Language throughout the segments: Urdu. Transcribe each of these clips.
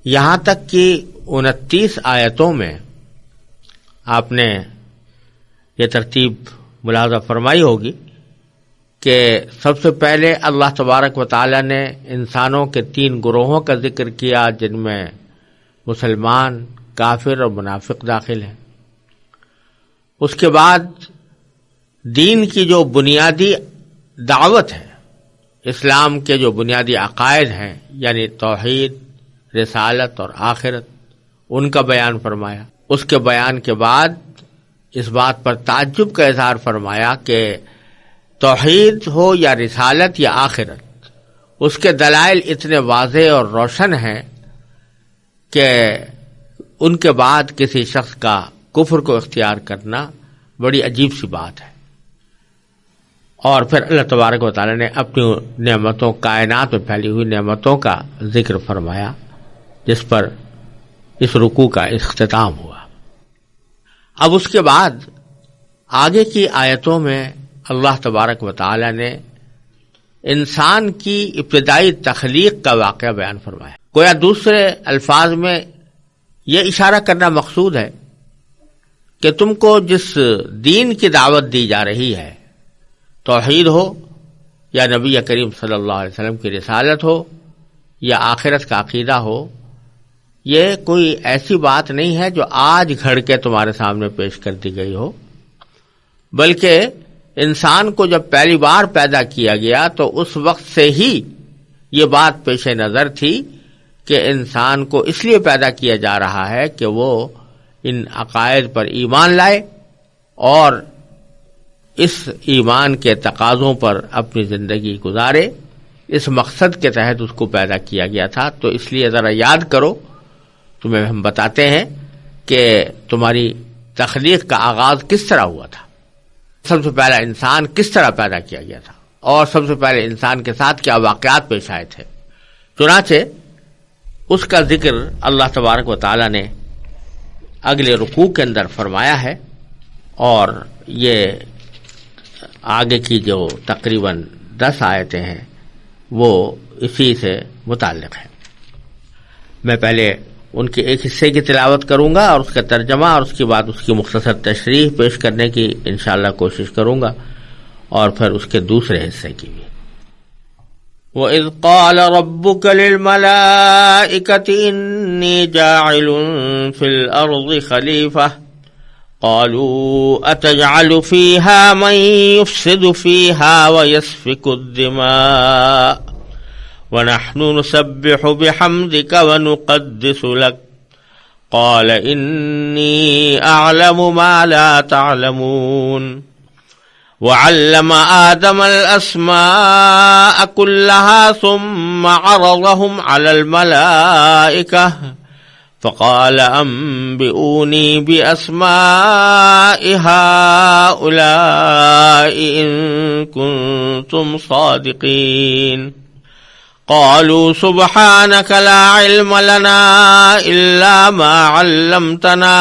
یہاں تک کہ 29 آیتوں میں آپ نے یہ ترتیب ملاحظہ فرمائی ہوگی کہ سب سے پہلے اللہ تبارک و تعالی نے انسانوں کے 3 گروہوں کا ذکر کیا، جن میں مسلمان، کافر اور منافق داخل ہیں۔ اس کے بعد دین کی جو بنیادی دعوت ہے، اسلام کے جو بنیادی عقائد ہیں، یعنی توحید، رسالت اور آخرت، ان کا بیان فرمایا۔ اس کے بیان کے بعد اس بات پر تعجب کا اظہار فرمایا کہ توحید ہو یا رسالت یا آخرت، اس کے دلائل اتنے واضح اور روشن ہیں کہ ان کے بعد کسی شخص کا کفر کو اختیار کرنا بڑی عجیب سی بات ہے۔ اور پھر اللہ تبارک و تعالی نے اپنی نعمتوں، کائنات میں پھیلی ہوئی نعمتوں کا ذکر فرمایا، جس پر اس رکوع کا اختتام ہوا۔ اب اس کے بعد آگے کی آیتوں میں اللہ تبارک و تعالی نے انسان کی ابتدائی تخلیق کا واقعہ بیان فرمایا۔ گویا دوسرے الفاظ میں یہ اشارہ کرنا مقصود ہے کہ تم کو جس دین کی دعوت دی جا رہی ہے، توحید ہو یا نبی کریم صلی اللہ علیہ وسلم کی رسالت ہو یا آخرت کا عقیدہ ہو، یہ کوئی ایسی بات نہیں ہے جو آج گھڑ کے تمہارے سامنے پیش کر دی گئی ہو، بلکہ انسان کو جب پہلی بار پیدا کیا گیا تو اس وقت سے ہی یہ بات پیش نظر تھی کہ انسان کو اس لیے پیدا کیا جا رہا ہے کہ وہ ان عقائد پر ایمان لائے اور اس ایمان کے تقاضوں پر اپنی زندگی گزارے۔ اس مقصد کے تحت اس کو پیدا کیا گیا تھا۔ تو اس لیے ذرا یاد کرو، تمہیں ہم بتاتے ہیں کہ تمہاری تخلیق کا آغاز کس طرح ہوا تھا، سب سے پہلا انسان کس طرح پیدا کیا گیا تھا، اور سب سے پہلے انسان کے ساتھ کیا واقعات پیش آئے تھے۔ چنانچہ اس کا ذکر اللہ تبارک و تعالی نے اگلے رکوع کے اندر فرمایا ہے، اور یہ آگے کی جو تقریباً 10 آیتیں ہیں وہ اسی سے متعلق ہیں۔ میں پہلے ان کے ایک حصے کی تلاوت کروں گا اور اس کا ترجمہ، اور اس کے بعد اس کی مختصر تشریح پیش کرنے کی انشاءاللہ کوشش کروں گا، اور پھر اس کے دوسرے حصے کی بھی۔ وَإِذْ قَالَ رَبُّكَ لِلْمَلَائِكَةِ إِنِّي جَاعِلٌ فِي الْأَرْضِ خَلِيفَةً قالوا أتجعل فيها من يفسد فيها ويسفك الدماء ونحن نسبح بحمدك ونقدس لك قال إني أعلم ما لا تعلمون وعلم آدم الأسماء كلها ثم عرضهم على الملائكة فقال أنبئوني بأسماء هؤلاء إن كنتم صادقين قالوا سبحانك لا علم لنا إلا ما علمتنا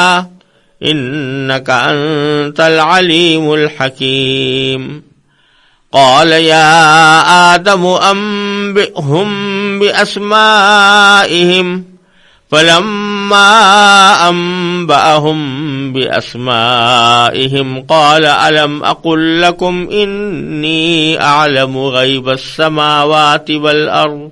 إنك أنت العليم الحكيم قال يا آدم أنبئهم بأسمائهم فلما أنبأهم بأسمائهم قال ألم أقل لكم إني أعلم غيب السماوات والأرض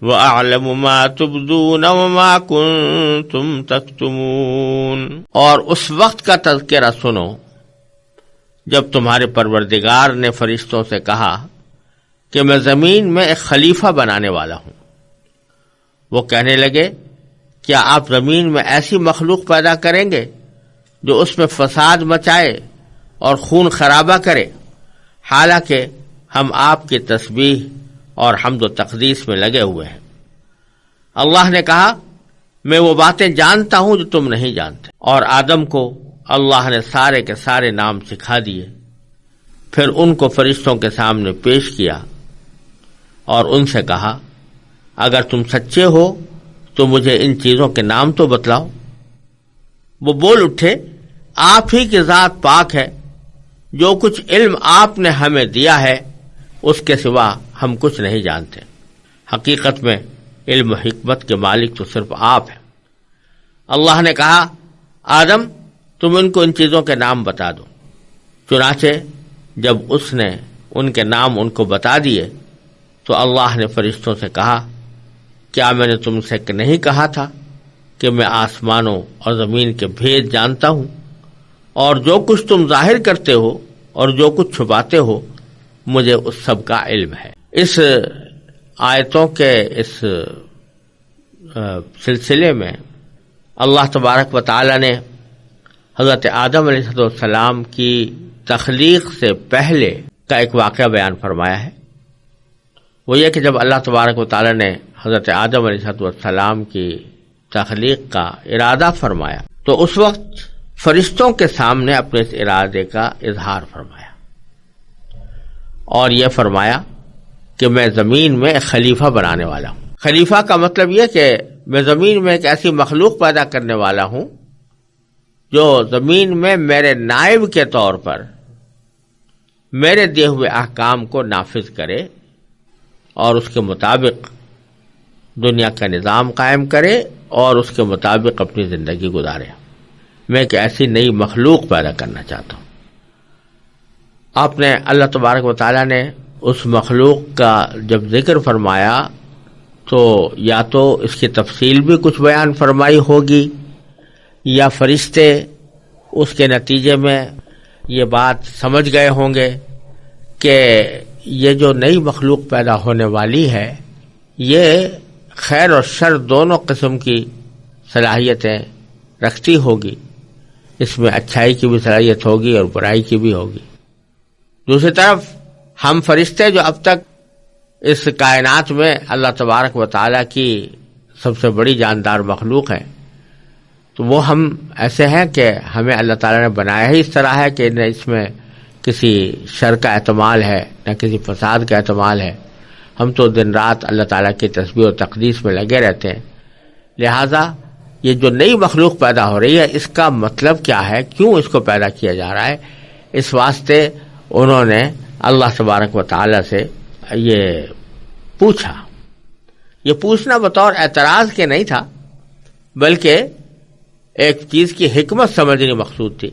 وأعلم ما تبدون وما كنتم تكتمون۔ اور اس وقت کا تذکرہ سنو جب تمہارے پروردگار نے فرشتوں سے کہا کہ میں زمین میں ایک خلیفہ بنانے والا ہوں۔ وہ کہنے لگے کیا آپ زمین میں ایسی مخلوق پیدا کریں گے جو اس میں فساد مچائے اور خون خرابہ کرے، حالانکہ ہم آپ کی تسبیح اور حمد و تقدیس میں لگے ہوئے ہیں۔ اللہ نے کہا میں وہ باتیں جانتا ہوں جو تم نہیں جانتے، اور آدم کو اللہ نے سارے کے سارے نام سکھا دیے۔ پھر ان کو فرشتوں کے سامنے پیش کیا اور ان سے کہا اگر تم سچے ہو تو مجھے ان چیزوں کے نام تو بتلاؤ۔ وہ بول اٹھے آپ ہی کی ذات پاک ہے، جو کچھ علم آپ نے ہمیں دیا ہے اس کے سوا ہم کچھ نہیں جانتے۔ حقیقت میں علم و حکمت کے مالک تو صرف آپ ہیں۔ اللہ نے کہا آدم تم ان کو ان چیزوں کے نام بتا دو۔ چنانچہ جب اس نے ان کے نام ان کو بتا دیے تو اللہ نے فرشتوں سے کہا کیا میں نے تم سے نہیں کہا تھا کہ میں آسمانوں اور زمین کے بھید جانتا ہوں، اور جو کچھ تم ظاہر کرتے ہو اور جو کچھ چھپاتے ہو مجھے اس سب کا علم ہے۔ اس آیتوں کے اس سلسلے میں اللہ تبارک و تعالی نے حضرت آدم علیہ السلام کی تخلیق سے پہلے کا ایک واقعہ بیان فرمایا ہے۔ وہ یہ کہ جب اللہ تبارک و تعالی نے حضرت آدم علیہ السلام کی تخلیق کا ارادہ فرمایا تو اس وقت فرشتوں کے سامنے اپنے اس ارادے کا اظہار فرمایا اور یہ فرمایا کہ میں زمین میں ایک خلیفہ بنانے والا ہوں۔ خلیفہ کا مطلب یہ کہ میں زمین میں ایک ایسی مخلوق پیدا کرنے والا ہوں جو زمین میں میرے نائب کے طور پر میرے دیے ہوئے احکام کو نافذ کرے اور اس کے مطابق دنیا کا نظام قائم کرے اور اس کے مطابق اپنی زندگی گزارے۔ میں ایک ایسی نئی مخلوق پیدا کرنا چاہتا ہوں۔ آپ نے اللہ تبارک و تعالیٰ نے اس مخلوق کا جب ذکر فرمایا تو یا تو اس کی تفصیل بھی کچھ بیان فرمائی ہوگی یا فرشتے اس کے نتیجے میں یہ بات سمجھ گئے ہوں گے کہ یہ جو نئی مخلوق پیدا ہونے والی ہے یہ خیر اور شر دونوں قسم کی صلاحیتیں رکھتی ہوگی، اس میں اچھائی کی بھی صلاحیت ہوگی اور برائی کی بھی ہوگی۔ دوسری طرف ہم فرشتے جو اب تک اس کائنات میں اللہ تبارک و تعالیٰ کی سب سے بڑی جاندار مخلوق ہے، تو وہ ہم ایسے ہیں کہ ہمیں اللہ تعالیٰ نے بنایا ہی اس طرح ہے کہ نہ اس میں کسی شر کا احتمال ہے نہ کسی فساد کا احتمال ہے۔ ہم تو دن رات اللہ تعالیٰ کی تسبیح و تقدیس میں لگے رہتے ہیں۔ لہٰذا یہ جو نئی مخلوق پیدا ہو رہی ہے اس کا مطلب کیا ہے، کیوں اس کو پیدا کیا جا رہا ہے، اس واسطے انہوں نے اللہ تبارک و تعالیٰ سے یہ پوچھا۔ یہ پوچھنا بطور اعتراض کے نہیں تھا بلکہ ایک چیز کی حکمت سمجھنی مقصود تھی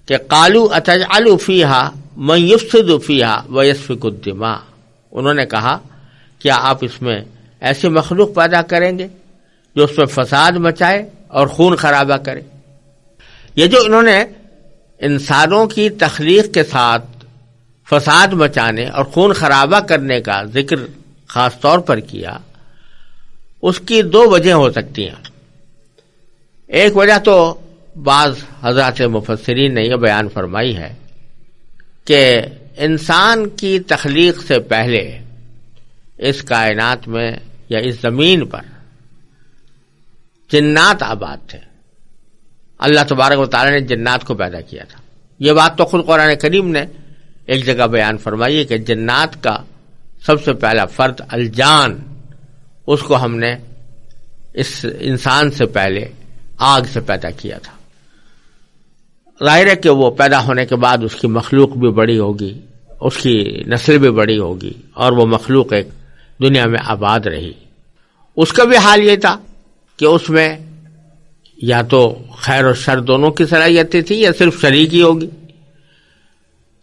کہ قالوا اتجعل فیہا من یفسد فیہا ویسفک الدماء۔ انہوں نے کہا کیا آپ اس میں ایسی مخلوق پیدا کریں گے جو اس میں فساد مچائے اور خون خرابہ کرے۔ یہ جو انہوں نے انسانوں کی تخلیق کے ساتھ فساد مچانے اور خون خرابہ کرنے کا ذکر خاص طور پر کیا، اس کی دو وجہ ہو سکتی ہیں۔ ایک وجہ تو بعض حضرات مفسرین نے یہ بیان فرمائی ہے کہ انسان کی تخلیق سے پہلے اس کائنات میں یا اس زمین پر جنات آباد تھے۔ اللہ تبارک و تعالیٰ نے جنات کو پیدا کیا تھا۔ یہ بات تو خود قرآن کریم نے ایک جگہ بیان فرمائی ہے کہ جنات کا سب سے پہلا فرد الجان، اس کو ہم نے اس انسان سے پہلے آگ سے پیدا کیا تھا۔ ظاہر ہے کہ وہ پیدا ہونے کے بعد اس کی مخلوق بھی بڑی ہوگی، اس کی نسل بھی بڑی ہوگی اور وہ مخلوق ایک دنیا میں آباد رہی۔ اس کا بھی حال یہ تھا کہ اس میں یا تو خیر و شر دونوں کی صلاحیتیں تھی یا صرف شر کی ہوگی۔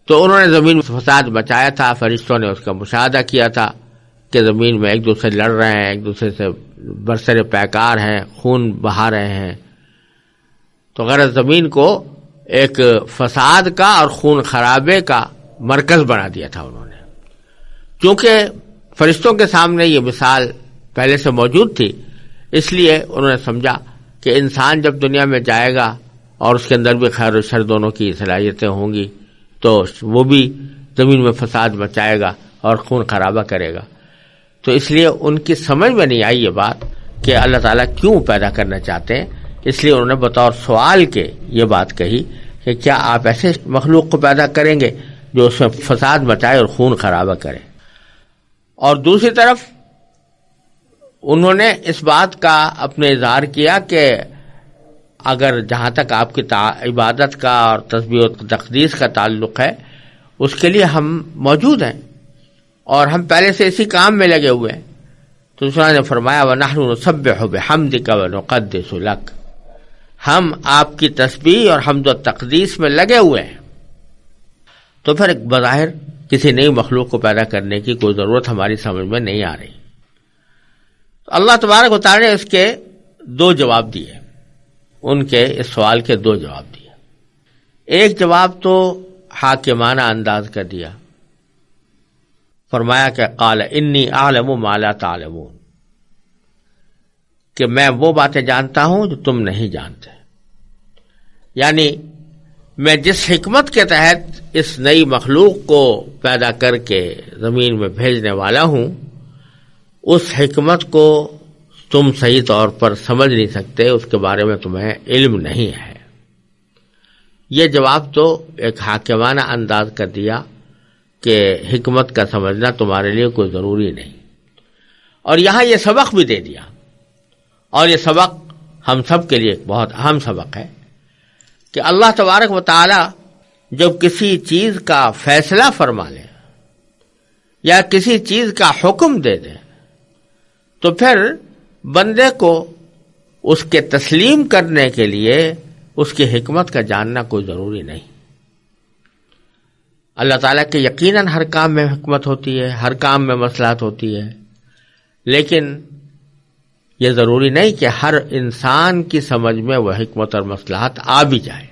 تو انہوں نے زمین میں فساد مچایا تھا، فرشتوں نے اس کا مشاہدہ کیا تھا کہ زمین میں ایک دوسرے لڑ رہے ہیں، ایک دوسرے سے برسر پیکار ہیں، خون بہا رہے ہیں۔ تو غرض زمین کو ایک فساد کا اور خون خرابے کا مرکز بنا دیا تھا انہوں نے۔ چونکہ فرشتوں کے سامنے یہ مثال پہلے سے موجود تھی، اس لیے انہوں نے سمجھا کہ انسان جب دنیا میں جائے گا اور اس کے اندر بھی خیر و شر دونوں کی صلاحیتیں ہوں گی تو وہ بھی زمین میں فساد مچائے گا اور خون خرابہ کرے گا۔ تو اس لیے ان کی سمجھ میں نہیں آئی یہ بات کہ اللہ تعالیٰ کیوں پیدا کرنا چاہتے ہیں، اس لیے انہوں نے بطور سوال کے یہ بات کہی کہ کیا آپ ایسے مخلوق کو پیدا کریں گے جو اس میں فساد مچائے اور خون خرابہ کرے۔ اور دوسری طرف انہوں نے اس بات کا اپنے اظہار کیا کہ اگر جہاں تک آپ کی عبادت کا اور تسبیح و تقدیس کا تعلق ہے اس کے لیے ہم موجود ہیں اور ہم پہلے سے اسی کام میں لگے ہوئے ہیں، تو سبحانہ نے فرمایا وَنَحْنُ نُسَبِّحُ بِحَمْدِكَ وَنُقَدِّسُ لَكَ، ہم آپ کی تسبیح اور حمد و تقدیس میں لگے ہوئے ہیں۔ تو پھر بظاہر کسی نئی مخلوق کو پیدا کرنے کی کوئی ضرورت ہماری سمجھ میں نہیں آ رہی۔ اللہ تبارک و تعالی نے اس کے دو جواب دیے، ان کے اس سوال کے دو جواب دیے۔ ایک جواب تو حاکمانہ انداز کا دیا، فرمایا کہ قال انی اعلم ما لا تعلمون، کہ میں وہ باتیں جانتا ہوں جو تم نہیں جانتے، یعنی میں جس حکمت کے تحت اس نئی مخلوق کو پیدا کر کے زمین میں بھیجنے والا ہوں، اس حکمت کو تم صحیح طور پر سمجھ نہیں سکتے، اس کے بارے میں تمہیں علم نہیں ہے۔ یہ جواب تو ایک حاکمانہ انداز کا دیا کہ حکمت کا سمجھنا تمہارے لیے کوئی ضروری نہیں، اور یہاں یہ سبق بھی دے دیا، اور یہ سبق ہم سب کے لیے ایک بہت اہم سبق ہے کہ اللہ تبارک و تعالی جب کسی چیز کا فیصلہ فرما لے یا کسی چیز کا حکم دے دے تو پھر بندے کو اس کے تسلیم کرنے کے لیے اس کی حکمت کا جاننا کوئی ضروری نہیں۔ اللہ تعالیٰ کے یقیناً ہر کام میں حکمت ہوتی ہے، ہر کام میں مصلحت ہوتی ہے، لیکن یہ ضروری نہیں کہ ہر انسان کی سمجھ میں وہ حکمت اور مصلحت آ بھی جائے۔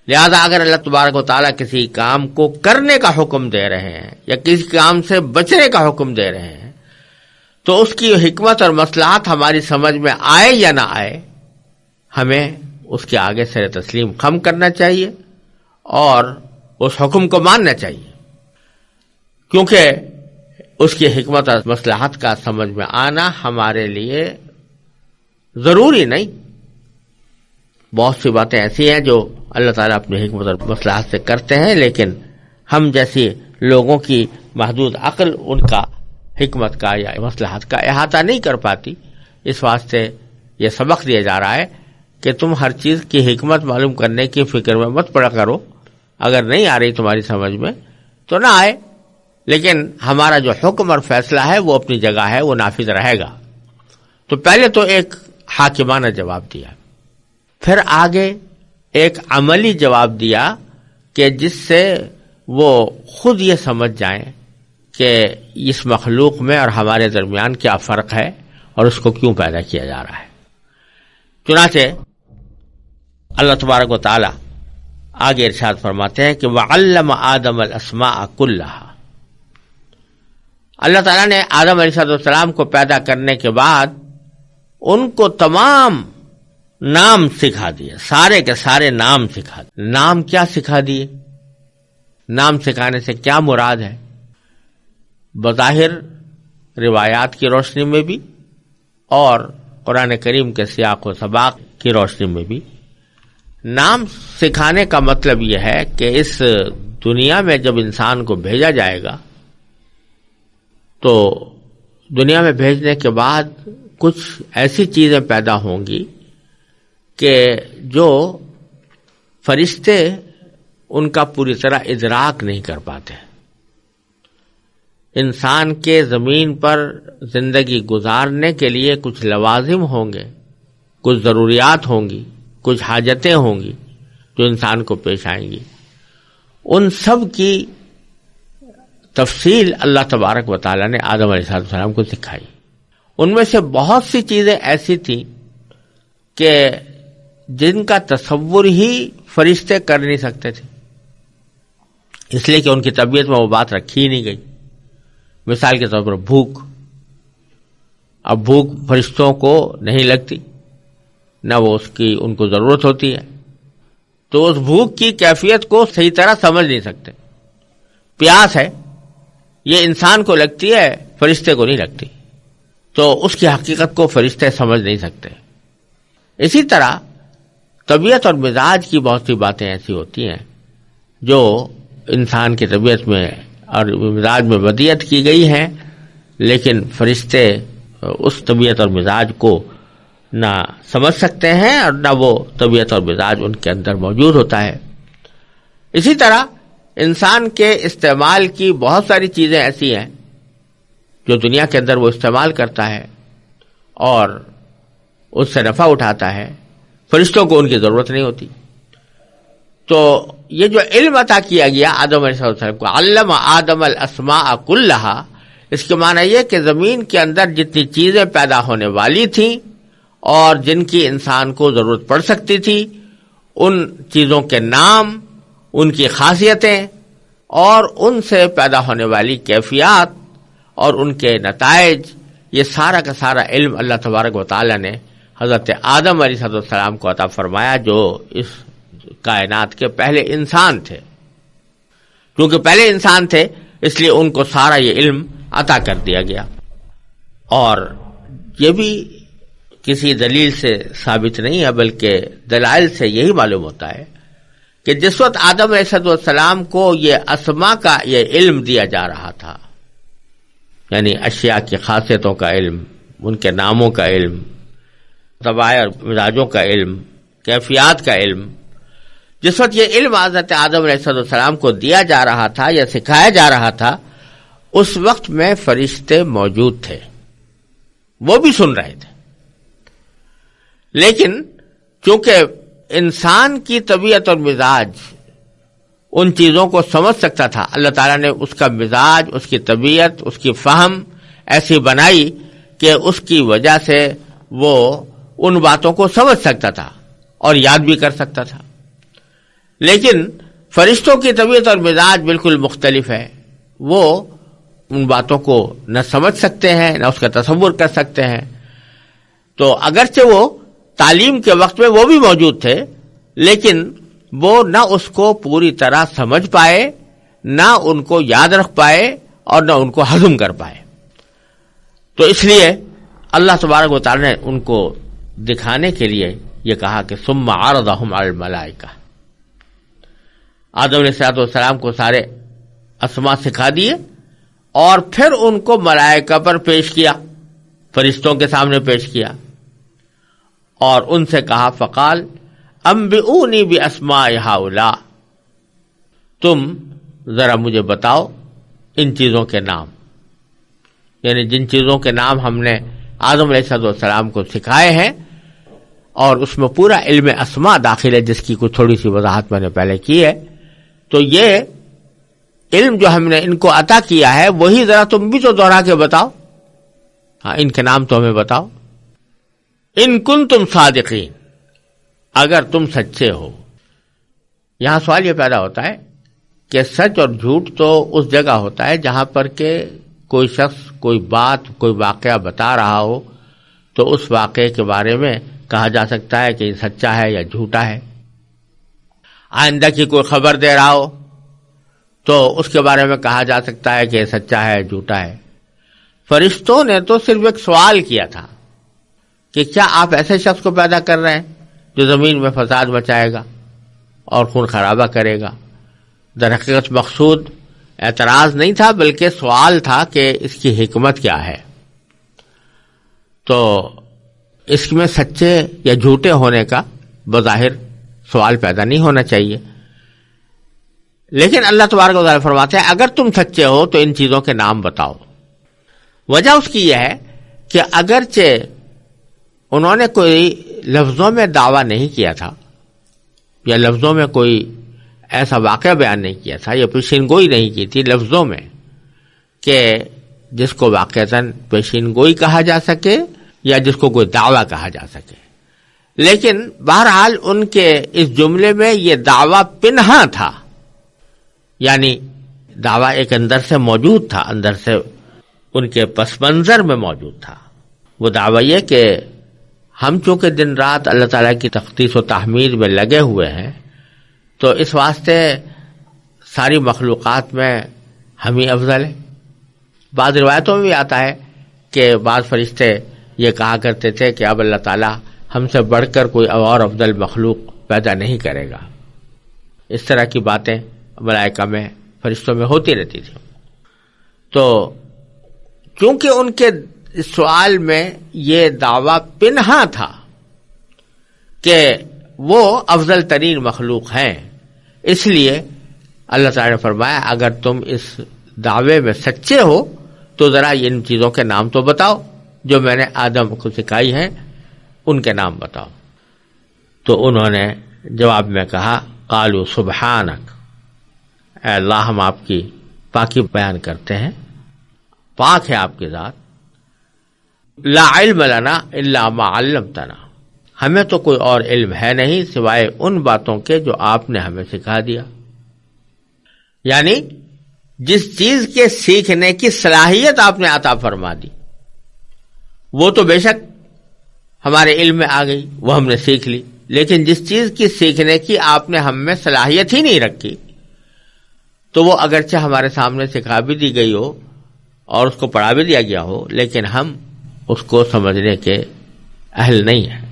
لہذا اگر اللہ تبارک و تعالیٰ کسی کام کو کرنے کا حکم دے رہے ہیں یا کسی کام سے بچنے کا حکم دے رہے ہیں تو اس کی حکمت اور مصلحت ہماری سمجھ میں آئے یا نہ آئے، ہمیں اس کے آگے سر تسلیم خم کرنا چاہیے اور اس حکم کو ماننا چاہیے، کیونکہ اس کی حکمت اور مصلحت کا سمجھ میں آنا ہمارے لیے ضروری نہیں۔ بہت سی باتیں ایسی ہیں جو اللہ تعالیٰ اپنی حکمت اور مصلحت سے کرتے ہیں، لیکن ہم جیسی لوگوں کی محدود عقل ان کا حکمت کا یا مصلحت کا احاطہ نہیں کر پاتی۔ اس واسطے یہ سبق دیا جا رہا ہے کہ تم ہر چیز کی حکمت معلوم کرنے کی فکر میں مت پڑا کرو، اگر نہیں آ رہی تمہاری سمجھ میں تو نہ آئے، لیکن ہمارا جو حکم اور فیصلہ ہے وہ اپنی جگہ ہے، وہ نافذ رہے گا۔ تو پہلے تو ایک حاکمانہ جواب دیا، پھر آگے ایک عملی جواب دیا کہ جس سے وہ خود یہ سمجھ جائیں کہ اس مخلوق میں اور ہمارے درمیان کیا فرق ہے اور اس کو کیوں پیدا کیا جا رہا ہے۔ چنانچہ اللہ تبارک و تعالی آگے ارشاد فرماتے ہیں کہ وَعَلَّمَ آدَمَ الْأَسْمَاءَ كُلَّهَا، اللہ تعالیٰ نے آدم علیہ السلام کو پیدا کرنے کے بعد ان کو تمام نام سکھا دیے، سارے کے سارے نام سکھا دیے۔ نام کیا سکھا دیے؟ نام سکھانے سے کیا مراد ہے؟ بظاہر روایات کی روشنی میں بھی اور قرآن کریم کے سیاق و سباق کی روشنی میں بھی نام سکھانے کا مطلب یہ ہے کہ اس دنیا میں جب انسان کو بھیجا جائے گا تو دنیا میں بھیجنے کے بعد کچھ ایسی چیزیں پیدا ہوں گی کہ جو فرشتے ان کا پوری طرح ادراک نہیں کر پاتے۔ انسان کے زمین پر زندگی گزارنے کے لیے کچھ لوازم ہوں گے، کچھ ضروریات ہوں گی، کچھ حاجتیں ہوں گی جو انسان کو پیش آئیں گی، ان سب کی تفصیل اللہ تبارک و تعالیٰ نے آدم علیہ السلام کو سکھائی۔ ان میں سے بہت سی چیزیں ایسی تھیں کہ جن کا تصور ہی فرشتے کر نہیں سکتے تھے، اس لیے کہ ان کی طبیعت میں وہ بات رکھی ہی نہیں گئی۔ مثال کے طور پر بھوک، اب بھوک فرشتوں کو نہیں لگتی، نہ وہ اس کی ان کو ضرورت ہوتی ہے، تو اس بھوک کی کیفیت کو صحیح طرح سمجھ نہیں سکتے۔ پیاس ہے، یہ انسان کو لگتی ہے، فرشتے کو نہیں لگتی، تو اس کی حقیقت کو فرشتے سمجھ نہیں سکتے۔ اسی طرح طبیعت اور مزاج کی بہت سی باتیں ایسی ہوتی ہیں جو انسان کی طبیعت میں اور مزاج میں ودیعت کی گئی ہیں، لیکن فرشتے اس طبیعت اور مزاج کو نہ سمجھ سکتے ہیں اور نہ وہ طبیعت اور مزاج ان کے اندر موجود ہوتا ہے۔ اسی طرح انسان کے استعمال کی بہت ساری چیزیں ایسی ہیں جو دنیا کے اندر وہ استعمال کرتا ہے اور اس سے نفع اٹھاتا ہے، فرشتوں کو ان کی ضرورت نہیں ہوتی۔ تو یہ جو علم عطا کیا گیا آدم علیہ السلام کو، علم آدم الاسماء کلھا، اس کے معنی یہ کہ زمین کے اندر جتنی چیزیں پیدا ہونے والی تھیں اور جن کی انسان کو ضرورت پڑ سکتی تھی، ان چیزوں کے نام، ان کی خاصیتیں اور ان سے پیدا ہونے والی کیفیات اور ان کے نتائج، یہ سارا کا سارا علم اللہ تبارک و تعالی نے حضرت آدم علیہ السلام کو عطا فرمایا، جو اس کائنات کے پہلے انسان تھے۔ کیونکہ پہلے انسان تھے اس لیے ان کو سارا یہ علم عطا کر دیا گیا۔ اور یہ بھی کسی دلیل سے ثابت نہیں ہے، بلکہ دلائل سے یہی معلوم ہوتا ہے کہ جس وقت آدم علیہ السلام کو یہ اسماء کا یہ علم دیا جا رہا تھا، یعنی اشیاء کی خاصیتوں کا علم، ان کے ناموں کا علم، طبائع اور مزاجوں کا علم، کیفیات کا علم، جس وقت یہ علم حضرت آدم علیہ السلام کو دیا جا رہا تھا یا سکھایا جا رہا تھا، اس وقت میں فرشتے موجود تھے، وہ بھی سن رہے تھے۔ لیکن چونکہ انسان کی طبیعت اور مزاج ان چیزوں کو سمجھ سکتا تھا، اللہ تعالیٰ نے اس کا مزاج، اس کی طبیعت، اس کی فہم ایسی بنائی کہ اس کی وجہ سے وہ ان باتوں کو سمجھ سکتا تھا اور یاد بھی کر سکتا تھا۔ لیکن فرشتوں کی طبیعت اور مزاج بالکل مختلف ہے، وہ ان باتوں کو نہ سمجھ سکتے ہیں، نہ اس کا تصور کر سکتے ہیں۔ تو اگرچہ وہ تعلیم کے وقت میں وہ بھی موجود تھے، لیکن وہ نہ اس کو پوری طرح سمجھ پائے، نہ ان کو یاد رکھ پائے اور نہ ان کو ہضم کر پائے۔ تو اس لیے اللہ تبارک و تعالی نے ان کو دکھانے کے لیے یہ کہا کہ ثم عرضهم علی الملائکہ، آدم علیہ السلام کو سارے اسماء سکھا دیے اور پھر ان کو ملائکہ پر پیش کیا، فرشتوں کے سامنے پیش کیا اور ان سے کہا فقال انبئونی باسماء ہؤلاء، تم ذرا مجھے بتاؤ ان چیزوں کے نام، یعنی جن چیزوں کے نام ہم نے آدم علیہ السلام کو سکھائے ہیں، اور اس میں پورا علم اسماء داخل ہے، جس کی کچھ تھوڑی سی وضاحت میں نے پہلے کی ہے۔ تو یہ علم جو ہم نے ان کو عطا کیا ہے، وہی ذرا تم بھی تو دوہرا کے بتاؤ، ہاں ان کے نام تو ہمیں بتاؤ۔ ان کنتم صادقین، اگر تم سچے ہو۔ یہاں سوال یہ پیدا ہوتا ہے کہ سچ اور جھوٹ تو اس جگہ ہوتا ہے جہاں پر کہ کوئی شخص کوئی بات، کوئی واقعہ بتا رہا ہو، تو اس واقعے کے بارے میں کہا جا سکتا ہے کہ یہ سچا ہے یا جھوٹا ہے۔ آئندہ کی کوئی خبر دے رہا ہو تو اس کے بارے میں کہا جا سکتا ہے کہ یہ سچا ہے جھوٹا ہے۔ فرشتوں نے تو صرف ایک سوال کیا تھا کہ کیا آپ ایسے شخص کو پیدا کر رہے ہیں جو زمین میں فساد مچائے گا اور خون خرابہ کرے گا؟ در حقیقت مقصود اعتراض نہیں تھا، بلکہ سوال تھا کہ اس کی حکمت کیا ہے۔ تو اس میں سچے یا جھوٹے ہونے کا بظاہر سوال پیدا نہیں ہونا چاہیے، لیکن اللہ تبارک و تعالیٰ فرماتے ہیں اگر تم سچے ہو تو ان چیزوں کے نام بتاؤ۔ وجہ اس کی یہ ہے کہ اگرچہ انہوں نے کوئی لفظوں میں دعویٰ نہیں کیا تھا یا لفظوں میں کوئی ایسا واقعہ بیان نہیں کیا تھا یا پیشین گوئی نہیں کی تھی لفظوں میں کہ جس کو واقعتاً پیشین گوئی کہا جا سکے یا جس کو کوئی دعویٰ کہا جا سکے، لیکن بہرحال ان کے اس جملے میں یہ دعویٰ پنہا تھا، یعنی دعویٰ ایک اندر سے موجود تھا، اندر سے ان کے پس منظر میں موجود تھا۔ وہ دعویٰ یہ کہ ہم چونکہ دن رات اللہ تعالیٰ کی تقدیس و تحمید میں لگے ہوئے ہیں، تو اس واسطے ساری مخلوقات میں ہم ہی افضل ہیں۔ بعض روایتوں میں بھی آتا ہے کہ بعض فرشتے یہ کہا کرتے تھے کہ اب اللہ تعالیٰ ہم سے بڑھ کر کوئی اور افضل مخلوق پیدا نہیں کرے گا۔ اس طرح کی باتیں ملائکہ میں، فرشتوں میں ہوتی رہتی تھی۔ تو کیونکہ ان کے سوال میں یہ دعویٰ پنہا تھا کہ وہ افضل ترین مخلوق ہیں، اس لیے اللہ تعالیٰ نے فرمایا اگر تم اس دعوے میں سچے ہو تو ذرا ان چیزوں کے نام تو بتاؤ جو میں نے آدم کو سکھائی ہیں، ان کے نام بتاؤ۔ تو انہوں نے جواب میں کہا قالوا سبحانک، اے اللہ ہم آپ کی پاکی بیان کرتے ہیں، پاک ہے آپ کی ذات، لا علم لنا الا ما علمتنا، ہمیں تو کوئی اور علم ہے نہیں سوائے ان باتوں کے جو آپ نے ہمیں سکھا دیا۔ یعنی جس چیز کے سیکھنے کی صلاحیت آپ نے عطا فرما دی وہ تو بے شک ہمارے علم میں آ گئی، وہ ہم نے سیکھ لی، لیکن جس چیز کی سیکھنے کی آپ نے ہم میں صلاحیت ہی نہیں رکھی تو وہ اگرچہ ہمارے سامنے سکھا بھی دی گئی ہو اور اس کو پڑھا بھی دیا گیا ہو، لیکن ہم اس کو سمجھنے کے اہل نہیں ہیں۔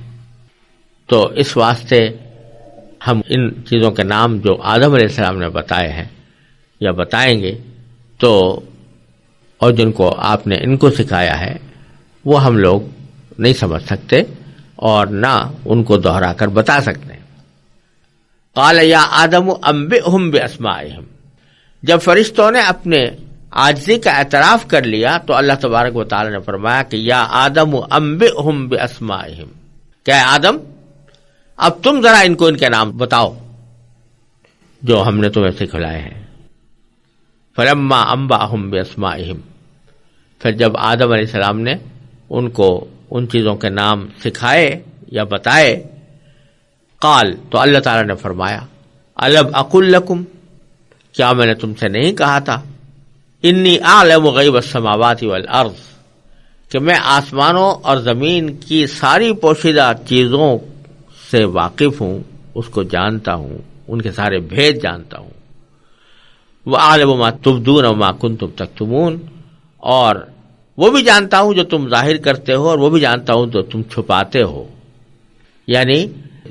تو اس واسطے ہم ان چیزوں کے نام جو آدم علیہ السلام نے بتائے ہیں یا بتائیں گے تو، اور جن کو آپ نے ان کو سکھایا ہے، وہ ہم لوگ نہیں سمجھ سکتے اور نہ ان کو دہرا کر بتا سکتے۔ قال یا آدم انبئہم باسمائہم، جب فرشتوں نے اپنے عاجزی کا اعتراف کر لیا تو اللہ تبارک و تعالی نے فرمایا کہ یا آدم انبئہم باسمائہم، کہ آدم اب تم ذرا ان کو ان کے نام بتاؤ جو ہم نے تمہیں سکھلائے ہیں۔ فلما انبأہم باسمائہم، پھر جب آدم علیہ السلام نے ان کو ان چیزوں کے نام سکھائے یا بتائے، قال، تو اللہ تعالی نے فرمایا الم اقل لکم، کیا میں نے تم سے نہیں کہا تھا انی اعلم غیب السماوات والارض، کہ میں آسمانوں اور زمین کی ساری پوشیدہ چیزوں سے واقف ہوں، اس کو جانتا ہوں، ان کے سارے بھید جانتا ہوں، وَأَعْلَمُ مَا تُبْدُونَ وَمَا كُنْتُمْ تَكْتُمُونَ، اور وہ بھی جانتا ہوں جو تم ظاہر کرتے ہو اور وہ بھی جانتا ہوں جو تم چھپاتے ہو۔ یعنی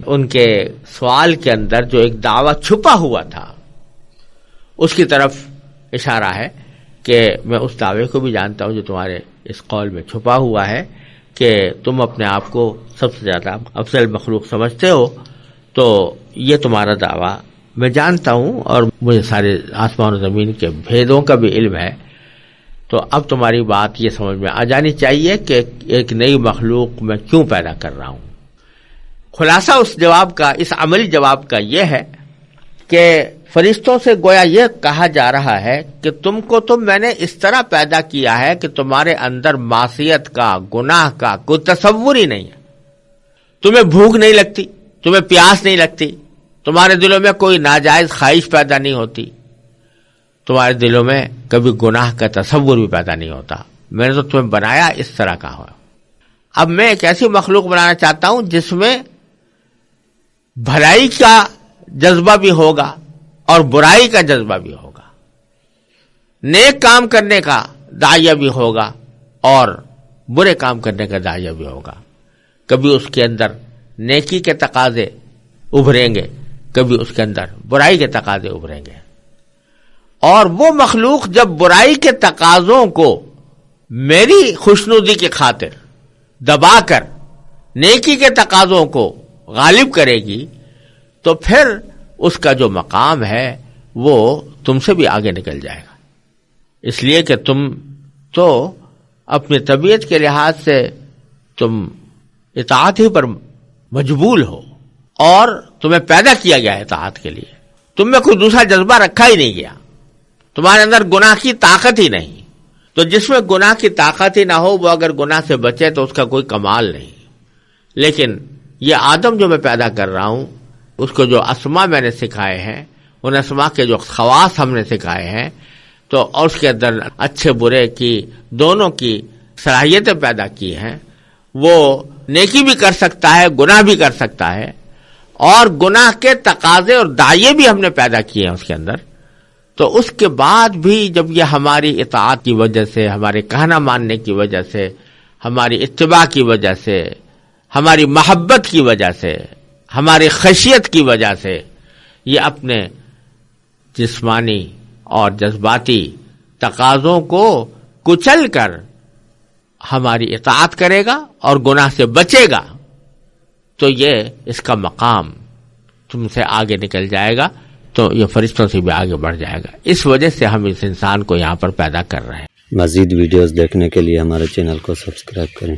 ان کے سوال کے اندر جو ایک دعویٰ چھپا ہوا تھا اس کی طرف اشارہ ہے کہ میں اس دعوے کو بھی جانتا ہوں جو تمہارے اس قول میں چھپا ہوا ہے کہ تم اپنے آپ کو سب سے زیادہ افضل مخلوق سمجھتے ہو، تو یہ تمہارا دعویٰ میں جانتا ہوں اور مجھے سارے آسمان و زمین کے بھیدوں کا بھی علم ہے۔ تو اب تمہاری بات یہ سمجھ میں آ جانی چاہیے کہ ایک نئی مخلوق میں کیوں پیدا کر رہا ہوں۔ خلاصہ اس جواب کا، اس عملی جواب کا یہ ہے کہ فرشتوں سے گویا یہ کہا جا رہا ہے کہ تم کو تو میں نے اس طرح پیدا کیا ہے کہ تمہارے اندر معصیت کا، گناہ کا کوئی تصور ہی نہیں ہے، تمہیں بھوک نہیں لگتی، تمہیں پیاس نہیں لگتی، تمہارے دلوں میں کوئی ناجائز خواہش پیدا نہیں ہوتی، تمہارے دلوں میں کبھی گناہ کا تصور بھی پیدا نہیں ہوتا۔ میں نے تو تمہیں بنایا اس طرح کا ہوا۔ اب میں ایک ایسی مخلوق بنانا چاہتا ہوں جس میں بھلائی کا جذبہ بھی ہوگا اور برائی کا جذبہ بھی ہوگا، نیک کام کرنے کا داعیہ بھی ہوگا اور برے کام کرنے کا داعیہ بھی ہوگا۔ کبھی اس کے اندر نیکی کے تقاضے ابھریں گے، کبھی اس کے اندر برائی کے تقاضے ابھریں گے، اور وہ مخلوق جب برائی کے تقاضوں کو میری خوشنودی کی خاطر دبا کر نیکی کے تقاضوں کو غالب کرے گی تو پھر اس کا جو مقام ہے وہ تم سے بھی آگے نکل جائے گا، اس لیے کہ تم تو اپنی طبیعت کے لحاظ سے تم اطاعت ہی پر مجبول ہو اور تمہیں پیدا کیا گیا ہے اطاعت کے لیے، تم میں کوئی دوسرا جذبہ رکھا ہی نہیں گیا، تمہارے اندر گناہ کی طاقت ہی نہیں۔ تو جس میں گناہ کی طاقت ہی نہ ہو وہ اگر گناہ سے بچے تو اس کا کوئی کمال نہیں۔ لیکن یہ آدم جو میں پیدا کر رہا ہوں، اس کو جو اسما میں نے سکھائے ہیں، ان اسما کے جو خواص ہم نے سکھائے ہیں، تو اور اس کے اندر اچھے برے کی دونوں کی صلاحیتیں پیدا کی ہیں، وہ نیکی بھی کر سکتا ہے، گناہ بھی کر سکتا ہے، اور گناہ کے تقاضے اور داعیے بھی ہم نے پیدا کیے ہیں اس کے اندر۔ تو اس کے بعد بھی جب یہ ہماری اطاعت کی وجہ سے، ہمارے کہنا ماننے کی وجہ سے، ہماری اتباع کی وجہ سے، ہماری محبت کی وجہ سے، ہماری خشیت کی وجہ سے یہ اپنے جسمانی اور جذباتی تقاضوں کو کچل کر ہماری اطاعت کرے گا اور گناہ سے بچے گا، تو یہ اس کا مقام تم سے آگے نکل جائے گا، تو یہ فرشتوں سے بھی آگے بڑھ جائے گا۔ اس وجہ سے ہم اس انسان کو یہاں پر پیدا کر رہے ہیں۔ مزید ویڈیوز دیکھنے کے لیے ہمارے چینل کو سبسکرائب کریں۔